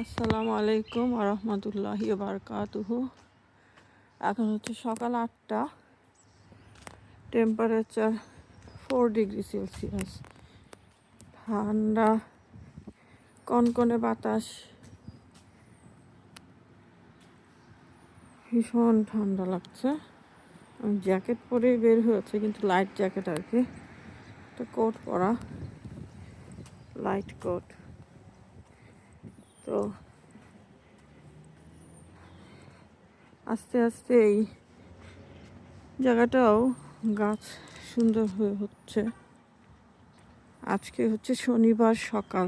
আসসালামু আলাইকুম আরহামতুল্লাহি বারকাতুহু। এখন হচ্ছে সকাল 8টা, টেম্পারেচার 4 ডিগ্রি সেলসিয়াস, ঠান্ডা, কনকনে বাতাস, ভীষণ ঠান্ডা লাগছে। আমি জ্যাকেট পরেই বের হয়েছে, কিন্তু লাইট জ্যাকেট আর কি, একটা কোট পরা, লাইট কোট। তো আস্তে আস্তে এই জায়গাটাও গাছ সুন্দর হয়ে হচ্ছে। আজকে হচ্ছে শনিবার সকাল,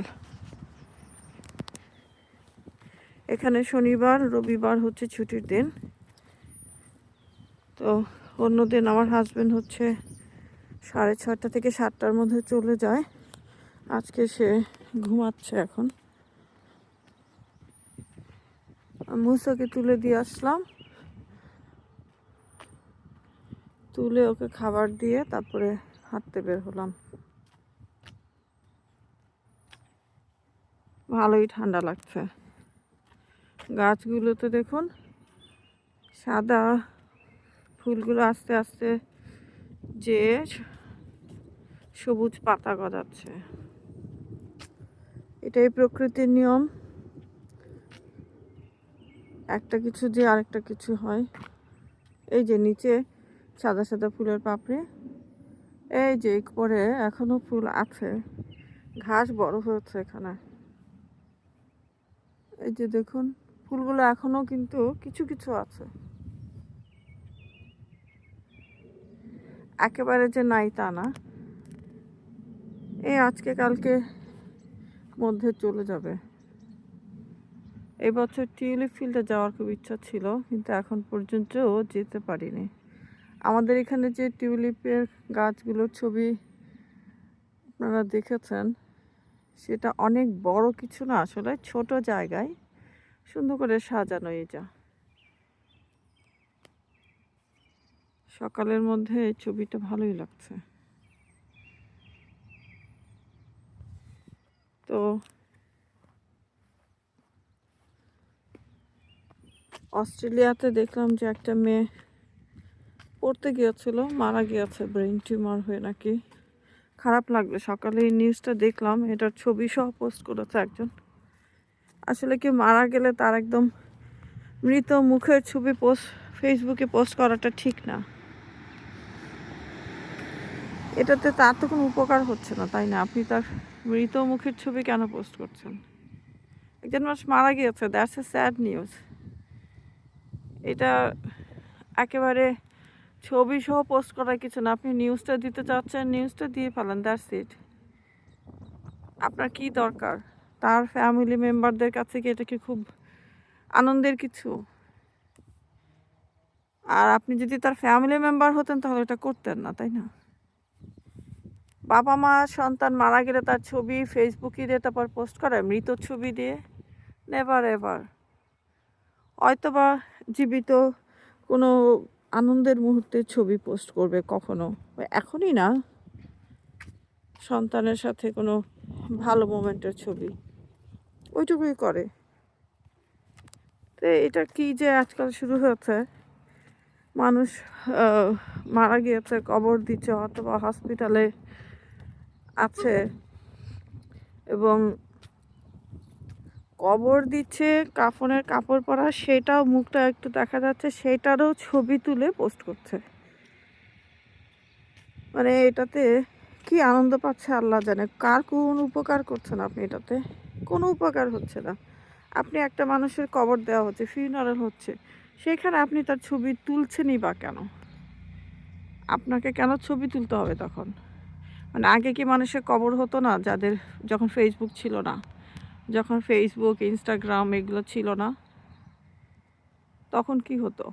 এখানে শনিবার রবিবার হচ্ছে ছুটির দিন। তো অন্যদিন আমার হাজবেন্ড হচ্ছে 6:30 থেকে 7টার মধ্যে চলে যায়। আজকে সে ঘুমাচ্ছে। এখন মুসাকে তুলে দিয়ে আসলাম, তুলে ওকে খাবার দিয়ে তারপরে হাঁটতে বের হলাম। ভালোই ঠান্ডা লাগছে। গাছগুলোতে দেখুন, সাদা ফুলগুলো আস্তে আস্তে যে সবুজ পাতা গজাচ্ছে। এটাই প্রকৃতির নিয়ম, একটা কিছু যে আরেকটা কিছু হয়। এই যে নিচে সাদা সাদা ফুলের পাপড়ি, এই যে পরে এখনো ফুল আছে, ঘাস বড় হয়েছে এখানে। এই যে দেখুন, ফুলগুলো এখনো কিন্তু কিছু কিছু আছে, একেবারে যে নাই তা না। এই আজকে কালকে মধ্যে চলে যাবে। এই বছর টিউলিপ ফিল্ডে যাওয়ার খুব ইচ্ছা ছিল, কিন্তু এখন পর্যন্ত যেতে পারিনি। আমাদের এখানে যে টিউলিপের গাছগুলোর ছবি আপনারা দেখেছেন, সেটা অনেক বড় কিছু না, আসলে ছোট জায়গায় সুন্দর করে সাজানো। এই যা সকালের মধ্যে এই ছবিটা ভালোই লাগছে। তো অস্ট্রেলিয়াতে দেখলাম যে একটা মেয়ে পড়তে গিয়েছিল, মারা গিয়েছে ব্রেন টিউমার হয়ে নাকি। খারাপ লাগলো, সকালে এই নিউজটা দেখলাম, এটার ছবি সহ পোস্ট করেছে একজন। আসলে কি মারা গেলে তার একদম মৃত মুখের ছবি ফেসবুকে পোস্ট করাটা ঠিক না। এটাতে তার তো কোনো উপকার হচ্ছে না, তাই না? আপনি তার মৃত মুখের ছবি কেন পোস্ট করছেন? একজন মানুষ মারা গিয়েছে, দ্যাটস এ স্যাড নিউজ। এটা একেবারে ছবি সহ পোস্ট করার কিছু না। আপনি নিউজটা দিতে চাচ্ছেন, নিউজটা দিয়ে ফেলেন, দ্যাটস ইট। আপনার কি দরকার? তার ফ্যামিলি মেম্বারদের কাছে কি এটা কি খুব আনন্দের কিছু? আর আপনি যদি তার ফ্যামিলি মেম্বার হতেন তাহলে এটা করতেন না, তাই না? বাবা মা সন্তান মারা গেলে তার ছবি ফেসবুকে দিয়ে তারপর পোস্ট করে, মৃত ছবি দিয়ে? Never ever. হয়তোবা জীবিত কোনো আনন্দের মুহূর্তে ছবি পোস্ট করবে কখনো, এখনই না, সন্তানের সাথে কোনো ভালো মোমেন্টের ছবি, ওইটুকুই করে। তো এটা কি যে আজকাল শুরু হয়েছে, মানুষ মারা গিয়েছে, কবর দিচ্ছে, অথবা হসপিটালে আছে এবং কবর দিচ্ছে, কাফনের কাপড় পরা, সেটাও মুখটা একটু দেখা যাচ্ছে, সেটারও ছবি তুলে পোস্ট করছে। মানে এটাতে কি আনন্দ পাচ্ছে আল্লাহ জানে। কার কোন উপকার করছেন আপনি? এটাতে কোনো উপকার হচ্ছে না। আপনি একটা মানুষের কবর দেওয়া হচ্ছে, ফিউনারাল হচ্ছে, সেখানে আপনি তার ছবি তুলছেনই বা কেন? আপনাকে কেন ছবি তুলতে হবে তখন? মানে আগে কি মানুষের কবর হতো না, যাদের যখন ফেসবুক ছিল না, যখন ফেসবুক ইনস্টাগ্রাম এগুলো ছিল না, তখন কি হতো?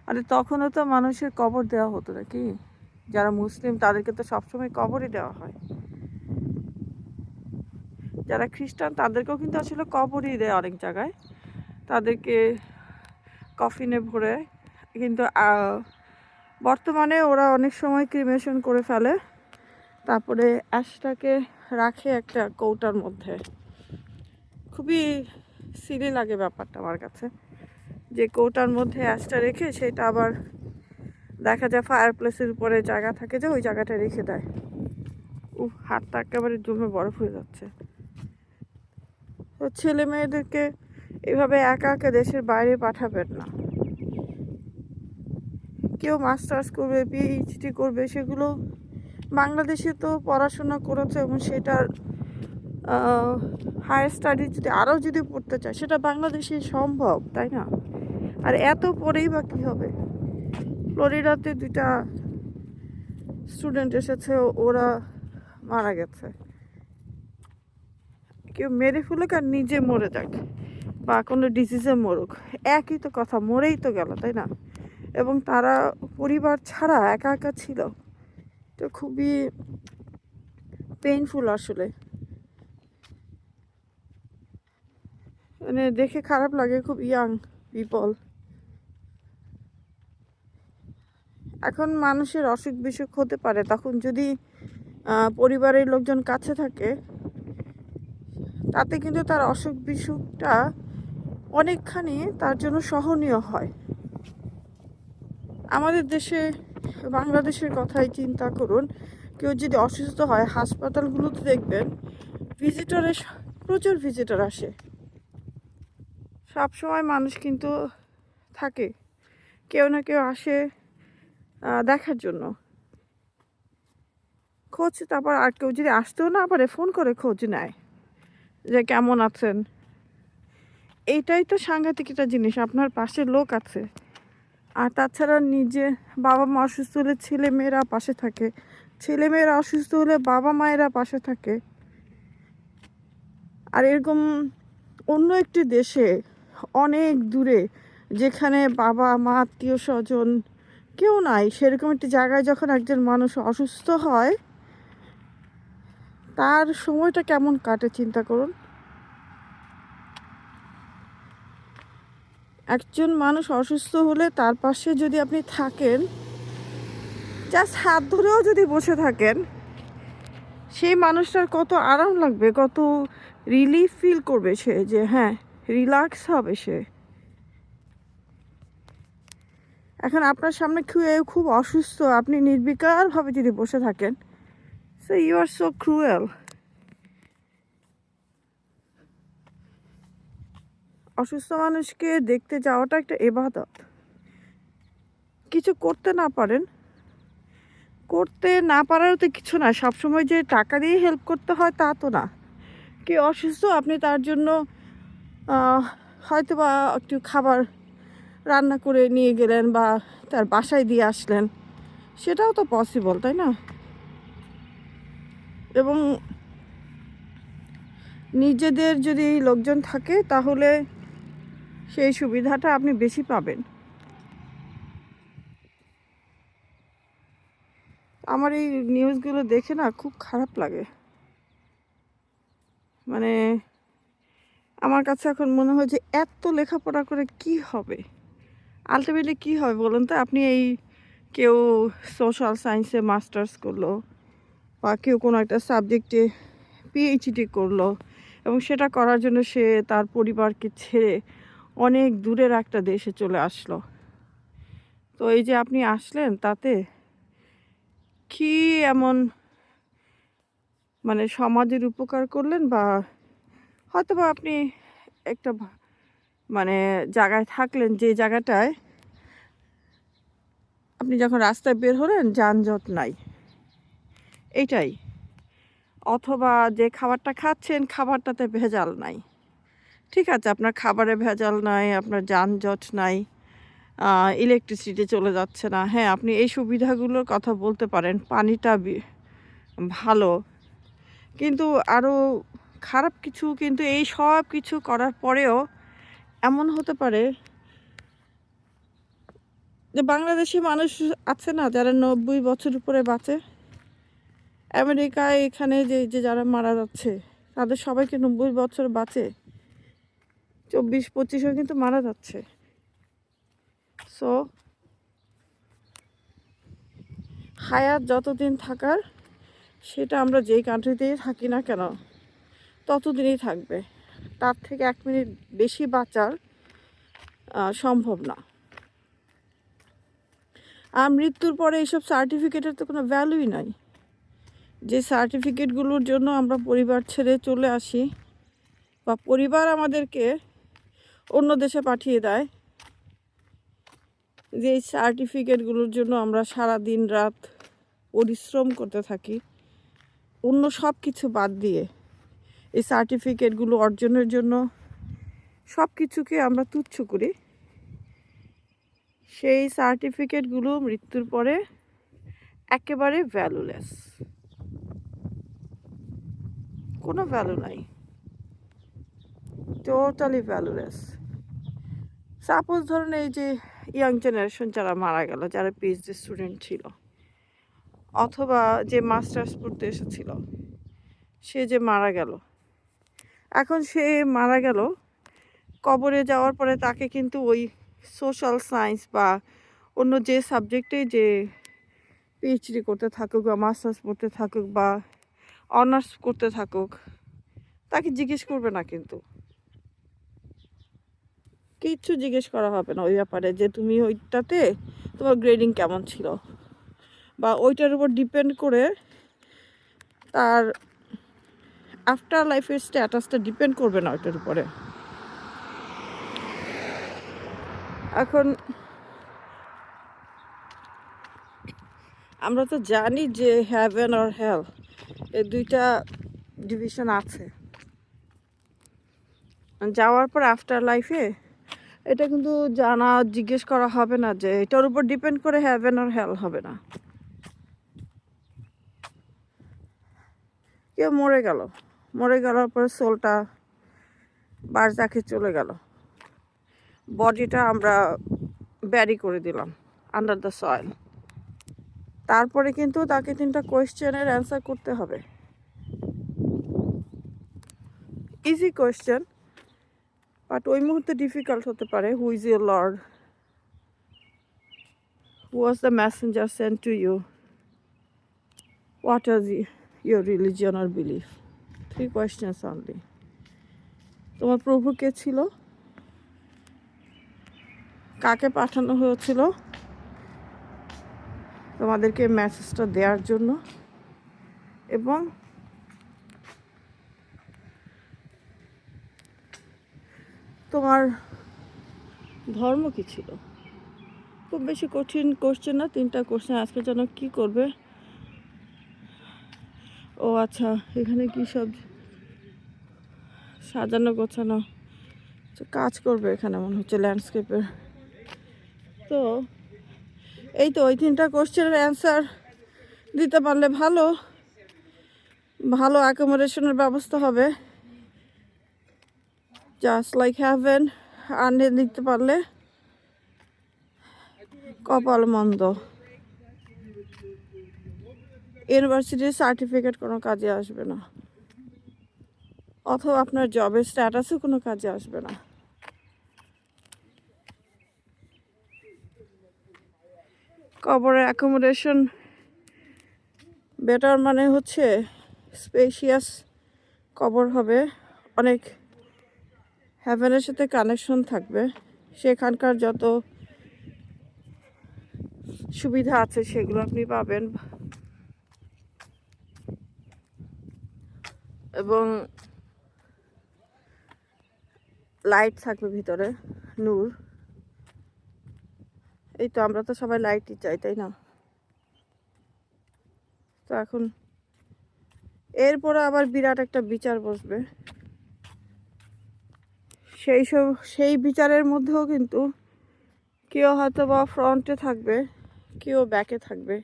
আরে তখনও তো মানুষের কবর দেওয়া হতো নাকি? যারা মুসলিম তাদেরকে তো সবসময় কবরই দেওয়া হয়। যারা খ্রিস্টান তাদেরকেও কিন্তু আসলে কবরই দেয় অনেক জায়গায়, তাদেরকে কফিনে ভরে। কিন্তু বর্তমানে ওরা অনেক সময় ক্রিমেশন করে ফেলে, তারপরে অ্যাশটাকে রাখে একটা কৌটার মধ্যে। খুবই সিলি লাগে ব্যাপারটা আমার কাছে, যে কৌটার মধ্যে অ্যাশটা রেখে সেটা আবার দেখা যায় ফায়ার প্লেসের উপরে জায়গা থাকে যে ওই জায়গাটা রেখে দেয়। হাতটা একেবারে জমে বরফ হয়ে যাচ্ছে। তো ছেলে মেয়েদেরকে এভাবে একা একা দেশের বাইরে পাঠাবেন না। কেউ মাস্টার্স করবে, পিএইচডি করবে, সেগুলো বাংলাদেশে তো পড়াশোনা করেছে এবং সেটার হায়ার স্টাডি যদি আরও যদি পড়তে চায় সেটা বাংলাদেশে সম্ভব, তাই না? আর এত পরেই বা কী হবে? ফ্লোরিডাতে 2টা স্টুডেন্ট এসেছে, ওরা মারা গেছে। কেউ মেরে ফেলুক আর নিজে মরে যাক বা কোনো ডিজিজে মরুক, একই তো কথা, মরেই তো গেল, তাই না? এবং তারা পরিবার ছাড়া একা একা ছিল। তো খুবই পেইনফুল আসলে, মানে দেখে খারাপ লাগে। খুব ইয়াং পিপল। এখন মানুষের অসুখ বিসুখ হতে পারে, তখন যদি পরিবারের লোকজন কাছে থাকে তাতে কিন্তু তার অসুখ বিসুখটা অনেকখানি তার জন্য সহনীয় হয়। আমাদের দেশে, বাংলাদেশের কথাই চিন্তা করুন, কেউ যদি অসুস্থ হয় হাসপাতালগুলোতে দেখবেন ভিজিটরের প্রচুর ভিজিটর আসে, সবসময় মানুষ কিন্তু থাকে, কেউ না কেউ আসে দেখার জন্য খোঁজ। তারপর আর কেউ যদি আসতেও না পারে ফোন করে খোঁজ নেয় যে কেমন আছেন। এইটাই তো সাংঘাতিক একটা জিনিস, আপনার পাশে লোক আছে। আর তাছাড়া নিজে বাবা মা অসুস্থ হলে ছেলে মেয়েরা পাশে থাকে, ছেলে মেয়েরা অসুস্থ হলে বাবা মায়েরা পাশে থাকে। আর এরকম অন্য একটি দেশে অনেক দূরে, যেখানে বাবা মা আত্মীয় স্বজন কেউ নাই, সেরকম একটি জায়গায় যখন একজন মানুষ অসুস্থ হয় তার সময়টা কেমন কাটে চিন্তা করুন। একজন মানুষ অসুস্থ হলে তার পাশে যদি আপনি থাকেন, জাস্ট হাত ধরেও যদি বসে থাকেন, সেই মানুষটার কত আরাম লাগবে, কত রিলিফ ফিল করবে সে, যে হ্যাঁ রিল্যাক্স হবে সে। এখন আপনার সামনে খুব অসুস্থ, আপনি নির্বিকারভাবে যদি বসে থাকেন, so you are so cruel. অসুস্থ মানুষকে দেখতে যাওয়াটা একটা ইবাদত। কিছু করতে না পারেন, করতে না পারারও তো কিছু না, সবসময় যে টাকা দিয়ে হেল্প করতে হয় তা তো না। কেউ অসুস্থ, আপনি তার জন্য হয়তো বা একটু খাবার রান্না করে নিয়ে গেলেন বা তার বাসায় দিয়ে আসলেন, সেটাও তো পসিবল, তাই না? এবং নিজেদের যদি লোকজন থাকে তাহলে সেই সুবিধাটা আপনি বেশি পাবেন। আমার এই নিউজগুলো দেখে না খুব খারাপ লাগে। মানে আমার কাছে এখন মনে হয় যে এত লেখাপড়া করে কি হবে, আলটিমেটলি কী হবে বলুন তো? আপনি এই কেউ সোশ্যাল সায়েন্সে মাস্টার্স করলো বা কেউ কোনো একটা সাবজেক্টে পিএইচডি করলো এবং সেটা করার জন্য সে তার পরিবারকে ছেড়ে অনেক দূরের একটা দেশে চলে আসলো। তো এই যে আপনি আসলেন, তাতে কি এমন মানে সমাজের উপকার করলেন, বা হয়তো বা আপনি একটা মানে জায়গায় থাকলেন যে জায়গাটায় আপনি যখন রাস্তায় বের হলেন যানজট নাই, এইটাই। অথবা যে খাবারটা খাচ্ছেন খাবারটাতে ভেজাল নাই, ঠিক আছে, আপনার খাবারে ভেজাল নাই, আপনার যানজট নাই, ইলেকট্রিসিটি চলে যাচ্ছে না, হ্যাঁ আপনি এই সুবিধাগুলোর কথা বলতে পারেন, পানিটা ভালো। কিন্তু আরও খারাপ কিছু, কিন্তু এই সব কিছু করার পরেও এমন হতে পারে যে বাংলাদেশি মানুষ আছে না যারা 90 বছর উপরে বাঁচে, আমেরিকায় এখানে যে যে যারা মারা যাচ্ছে তাদের সবাইকে 90 বছর বাঁচে, 24-25-ও কিন্তু মারা যাচ্ছে। সো হায়াত যতদিন থাকার, সেটা আমরা যেই কান্ট্রিতেই থাকি না কেন ততদিনই থাকবে। তার থেকে 1 মিনিট বেশি বাঁচার সম্ভব না। আর মৃত্যুর পরে এইসব সার্টিফিকেটের তো কোনো ভ্যালুই নাই। যে সার্টিফিকেটগুলোর জন্য আমরা পরিবার ছেড়ে চলে আসি বা পরিবার আমাদেরকে অন্য দেশে পাঠিয়ে দেয়, যে এই সার্টিফিকেটগুলোর জন্য আমরা সারা দিন রাত পরিশ্রম করতে থাকি, অন্য সব কিছু বাদ দিয়ে এই সার্টিফিকেটগুলো অর্জনের জন্য সব কিছুকে আমরা তুচ্ছ করি। সেই সার্টিফিকেটগুলো মৃত্যুর পরে একেবারে ভ্যালুলেস, কোনো ভ্যালু নাই, টোটালি ভ্যালুলেস। সাপোজ ধরুন এই যে ইয়াং জেনারেশন যারা মারা গেল, যারা পিএইচডি স্টুডেন্ট ছিল অথবা যে মাস্টার্স পড়তে এসেছিল, সে যে মারা গেল, এখন সে মারা গেল, কবরে যাওয়ার পরে তাকে কিন্তু ওই সোশ্যাল সায়েন্স বা অন্য যে সাবজেক্টে যে পিএইচডি করতে থাকুক বা মাস্টার্স পড়তে থাকুক বা অনার্স করতে থাকুক, তাকে জিজ্ঞেস করবে না, কিন্তু কিচ্ছু জিজ্ঞেস করা হবে না ওই ব্যাপারে যে তুমি ওইটাতে তোমার গ্রেডিং কেমন ছিল, বা ওইটার উপর ডিপেন্ড করে তার আফটার লাইফের স্ট্যাটাসটা ডিপেন্ড করবে না ওইটার উপরে। এখন আমরা তো জানি যে হেভেন আর হেল এই দুইটা ডিভিশন আছে। যাওয়ার পর আফটার লাইফে এটা কিন্তু জানা জিজ্ঞেস করা হবে না যে এটার উপর ডিপেন্ড করে হেভেন আর হেল হবে না। কেউ মরে গেলার পরে সোলটা বারজাখে চলে গেল, বডিটা আমরা ব্যারি করে দিলাম আন্ডার দ্য সয়েল। তারপরে কিন্তু তাকে 3টা কোয়েশ্চেনের অ্যান্সার করতে হবে। ইজি কোয়েশ্চেন, বাট ওই মুহূর্তে ডিফিকাল্ট হতে পারে। Who is your lord, who was the messenger sent to you, what is your religion or belief. 3 questions only. তোমার প্রভু কে ছিল, কাকে পাঠানো হয়েছিল তোমাদেরকে মেসেজটা দেওয়ার জন্য, এবং তোমার ধর্ম কী ছিল। খুব বেশি কঠিন কোশ্চেন না, 3টা কোশ্চেন। আজকে যেন কি করবে, ও আচ্ছা এখানে কি সব সাজানো গোছানো কাজ করবে এখানে মনে হচ্ছে ল্যান্ডস্কেপের। তো এই তো ওই 3টা কোশ্চেনের অ্যান্সার দিতে পারলে ভালো ভালো অ্যাকোমোডেশনের ব্যবস্থা হবে, জাস্ট লাইক হ্যাভেন। আর দিতে পারলে কপাল মন্দ। ইউনিভার্সিটির সার্টিফিকেট কোনো কাজে আসবে না, অথবা আপনার জবের স্ট্যাটাসও কোনো কাজে আসবে না। কবরের অ্যাকোমোডেশন বেটার মানে হচ্ছে স্পেশিয়াস কবর হবে, অনেক হ্যাভেনের সাথে কানেকশন থাকবে, সেখানকার যত সুবিধা আছে সেগুলো আপনি পাবেন, এবং লাইট থাকবে ভিতরে, নূর। এই তো আমরা তো সবাই লাইটই চাই, তাই না? তো এখন এরপরে আবার বিরাট একটা বিচার বসবে। সেই বিচারের মধ্যেও কিন্তু কেউ হয়তো বা ফ্রন্টে থাকবে, কেউ ব্যাকে থাকবে,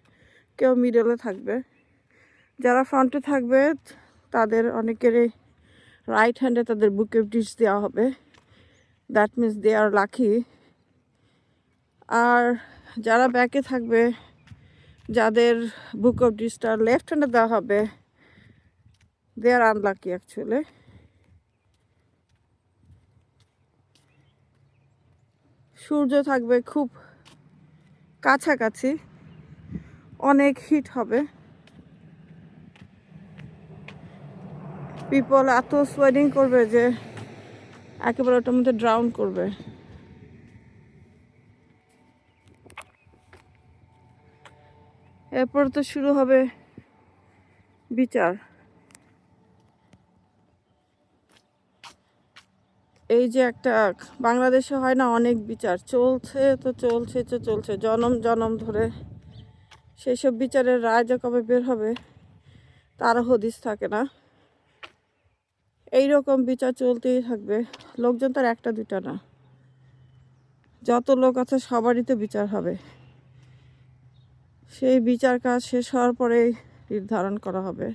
কেউ মিডলে থাকবে। যারা ফ্রন্টে থাকবে তাদের অনেকেরই রাইট হ্যান্ডে তাদের বুক অফ ডিস দেওয়া হবে, that means they are lucky. আর যারা ব্যাকে থাকবে, যাদের বুক অফ ডিসটা লেফট হ্যান্ডে দেওয়া হবে, দে আর আনলাকি অ্যাকচুয়ালি। সূর্য থাকবে খুব কাছাকাছি, অনেক হিট হবে, পিপল এত সোয়েটিং করবে যে একেবারে ওটার মধ্যে ড্রাউন করবে। এরপর তো শুরু হবে বিচার। এই যে একটা বাংলাদেশে হয় না অনেক বিচার চলছে, তো চলছে তো চলছে জনম জনম ধরে। সেই সব বিচারের রায় যে কবে বের হবে তারও হদিস থাকে না। এইরকম বিচার চলতেই থাকবে। লোকজন তার একটা দুটা না, যত লোক আছে সবারই তো বিচার হবে। সেই বিচার কাজ শেষ হওয়ার পরেই নির্ধারণ করা হবে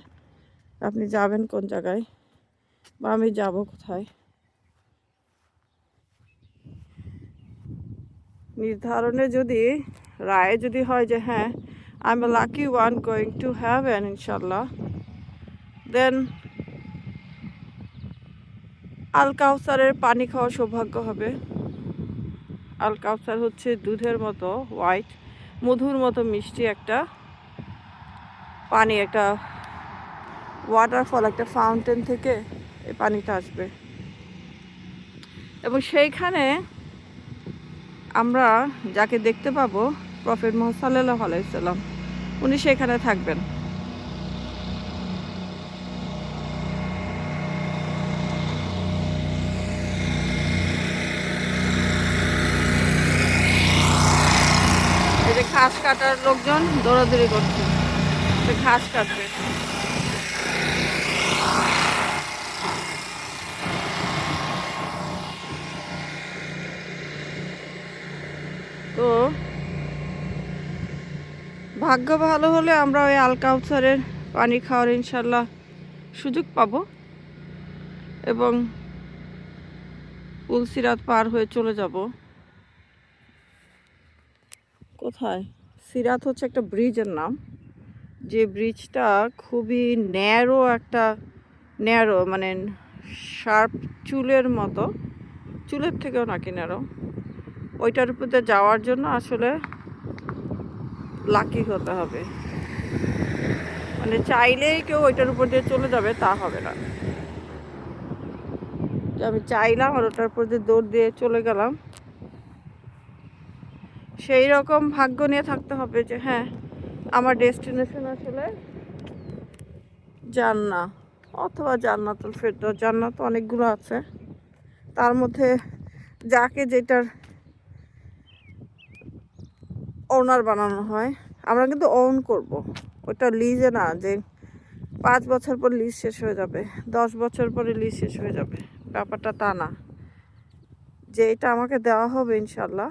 আপনি যাবেন কোন জায়গায় বা আমি যাব কোথায়। নির্ধারণে যদি রায় যদি হয় যে হ্যাঁ I M a lucky one going to haven ইনশাল্লাহ, দেন আল কাউসারের পানি খাওয়ার সৌভাগ্য হবে। আল কাউসার হচ্ছে দুধের মতো হোয়াইট, মধুর মতো মিষ্টি একটা পানি, একটা ওয়াটারফল, একটা ফাউন্টেন থেকে এই পানিটা আসবে। এবং সেইখানে আমরা যাকে দেখতে পাবো প্রফেট মুহাম্মদ সাল্লাল্লাহু আলাইহি সাল্লাম, উনি সেখানে থাকবেন। এই যে ঘাস কাটার লোকজন দৌড়াদৌড়ি করছে, ঘাস কাটবে। তো ভাগ্য ভালো হলে আমরা ওই আল কাউসারের পানি খাওয়ার ইনশাল্লাহ সুযোগ পাবো এবং পুলসিরাত পার হয়ে চলে যাব। কোথায়? সিরাত হচ্ছে একটা ব্রিজের নাম, যে ব্রিজটা খুবই ন্যারো, মানে শার্প চুলের মতো, চুলের থেকেও নাকি ন্যারো। ওইটার উপর দিয়ে যাওয়ার জন্য আসলে লাকি হতে হবে, মানে চাইলেই কেউ ওইটার উপর দিয়ে চলে যাবে তা হবে না। আমি চাইলাম আর ওটার উপর দিয়ে দৌড় দিয়ে চলে গেলাম, সেই রকম ভাগ্য নিয়ে থাকতে হবে যে হ্যাঁ আমার ডেস্টিনেশন আসলে জান্নাত অথবা জান্নাতুল ফেরদৌস। জান্নাত অনেকগুলো আছে, তার মধ্যে যাকে যেটার ওনার বানানো হয়, আমরা কিন্তু ওন করব। ওটা লিজে না যে 5 বছর পর লিজ শেষ হয়ে যাবে, 10 বছর পরে লিজ শেষ হয়ে যাবে, ব্যাপারটা তা না। যে এটা আমাকে দেওয়া হবে ইনশাল্লাহ,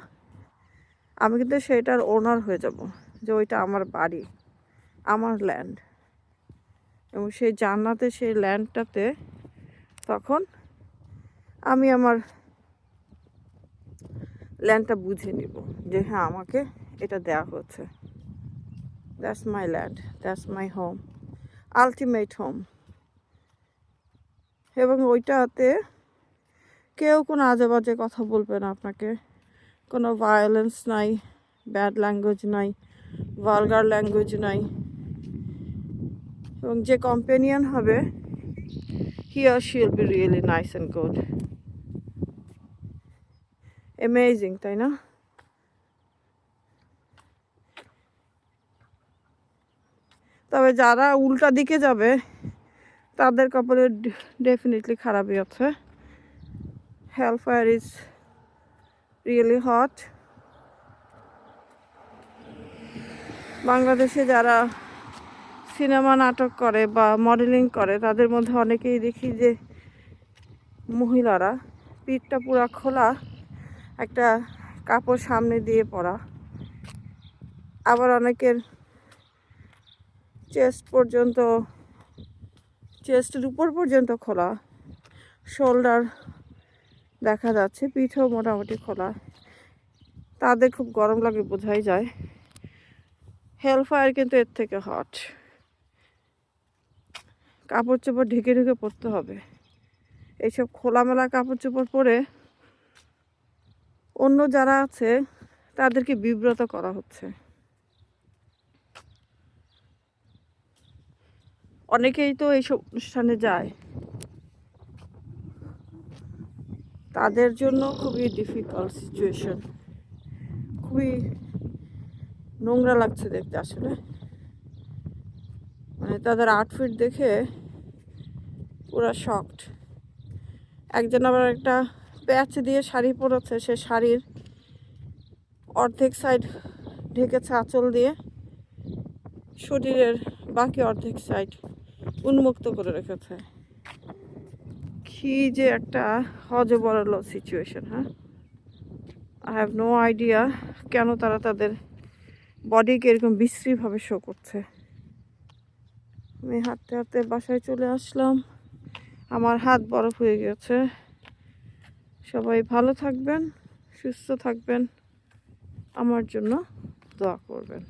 আমি কিন্তু সেটার ওনার হয়ে যাব, যে ওইটা আমার বাড়ি, আমার ল্যান্ড। এবং সেই জান্নাতে সেই ল্যান্ডটাতে তখন আমি আমার ল্যান্ডটা বুঝে নিব যে হ্যাঁ আমাকে এটা দেওয়া হচ্ছে। That's my land, that's my home, ultimate home. এবং ওইটাতে কেউ কোনো আজে বাজে কথা বলবে না আপনাকে, কোনো ভায়োলেন্স নাই, ব্যাড ল্যাঙ্গুয়েজ নাই, ভালগার ল্যাঙ্গুয়েজ নাই। এবং যে কম্পেনিয়ন হবে হি or she will be really nice and good. Amazing, তাই না? তবে যারা উল্টা দিকে যাবে তাদের কপালে ডেফিনেটলি খারাপই আছে। Hellfire is really hot. বাংলাদেশে যারা সিনেমা নাটক করে বা মডেলিং করে তাদের মধ্যে অনেকেই দেখি যে মহিলারা পিঠটা পুরা খোলা, একটা কাপড় সামনে দিয়ে পরা, আবার অনেকের চেস্টের উপর পর্যন্ত খোলা, শোল্ডার দেখা যাচ্ছে, পিঠও মোটামুটি খোলা। তাদের খুব গরম লাগে বোঝাই যায়। হেলফায়ার কিন্তু এর থেকে হট। কাপড় চোপড় ঢেকে ঢেকে পরতে হবে। এইসব খোলামেলা কাপড় চোপড় পরে অন্য যারা আছে তাদেরকে বিব্রত করা হচ্ছে। অনেকেই তো এইসব অনুষ্ঠানে যায়, তাদের জন্য খুবই ডিফিকাল্ট সিচুয়েশন, খুবই নোংরা লাগছে দেখতে আসলে। মানে তাদের আউটফিট দেখে পুরো শকড। একজন আবার একটা প্যাচ দিয়ে শাড়ি পরেছে, সে শাড়ির অর্ধেক সাইড ঢেকেছে আঁচল দিয়ে, শরীরের বাকি অর্ধেক সাইড উন্মুক্ত করে রেখেছে। কি যে একটা হজবরল সিচুয়েশন। হ্যাঁ, আই হ্যাভ নো আইডিয়া কেন তারা তাদের বডিকে এরকম বিশ্রীভাবে শো করছে। আমি হাঁটতে হাঁটতে বাসায় চলে আসলাম, আমার হাত বরফ হয়ে গেছে। সবাই ভালো থাকবেন, সুস্থ থাকবেন, আমার জন্য দোয়া করবেন।